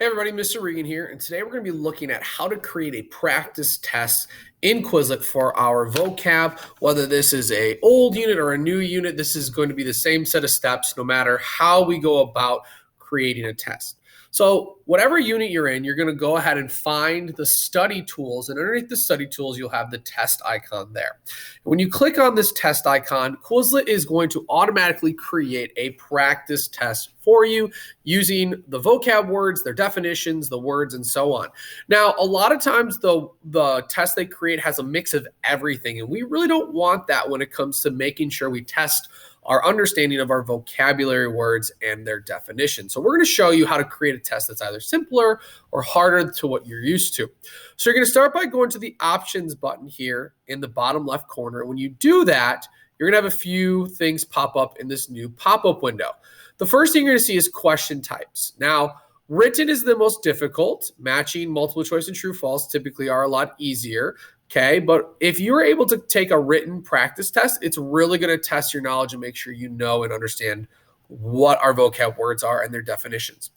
Hey everybody, Mr. Regan here, and today we're going to be looking at how to create a practice test in Quizlet for our vocab. Whether this is a old unit or a new unit, this is going to be the same set of steps no matter how we go about creating a test. So whatever unit you're in, you're going to go ahead and find the study tools, and underneath the study tools, you'll have the test icon there. When you click on this test icon, Quizlet is going to automatically create a practice test for you using the vocab words, their definitions, the words, and so on. Now, a lot of times the test they create has a mix of everything, and we really don't want that when it comes to making sure we test our understanding of our vocabulary words and their definition. So we're going to show you how to create a test that's either simpler or harder to what you're used to. So you're going to start by going to the options button here in the bottom left corner. And when you do that, you're going to have a few things pop up in this new pop-up window. The first thing you're going to see is question types. Now, written is the most difficult. Matching multiple choice and true false typically are a lot easier. Okay, but if you're able to take a written practice test, it's really going to test your knowledge and make sure you know and understand what our vocab words are and their definitions.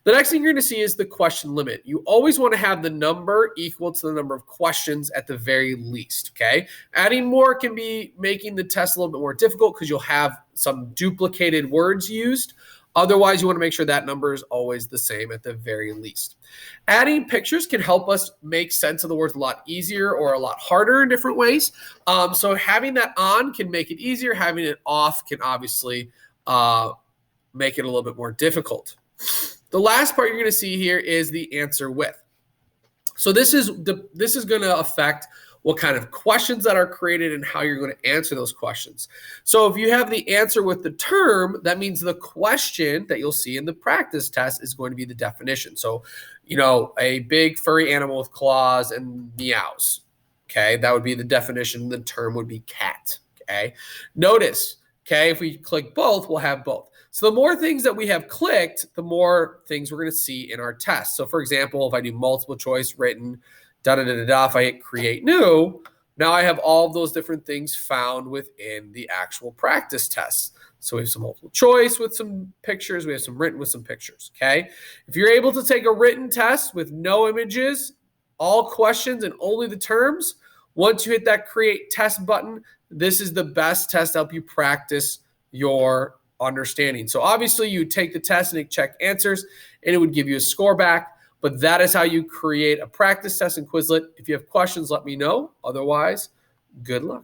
The next thing you're going to see is the question limit. You always want to have the number equal to the number of questions at the very least, okay? Adding more can be making the test a little bit more difficult because you'll have some duplicated words used. Otherwise, you want to make sure that number is always the same at the very least. Adding pictures can help us make sense of the words a lot easier or a lot harder in different ways. So having that on can make it easier. Having it off can obviously make it a little bit more difficult. The last part you're going to see here is the answer with. So this is going to affect what kind of questions that are created and how you're going to answer those questions. So if you have the answer with the term, that means the question that you'll see in the practice test is going to be the definition. So, a big furry animal with claws and meows. Okay, that would be the definition. The term would be cat. Okay, notice, okay, if we click both, we'll have both. So the more things that we have clicked, the more things we're going to see in our test. So for example, if I do multiple choice written, if I hit create new, now I have all of those different things found within the actual practice test. So we have some multiple choice with some pictures. We have some written with some pictures, okay? If you're able to take a written test with no images, all questions, and only the terms, once you hit that create test button, this is the best test to help you practice your understanding. So obviously you take the test and check answers, and it would give you a score back. But that is how you create a practice test in Quizlet. If you have questions, let me know. Otherwise, good luck.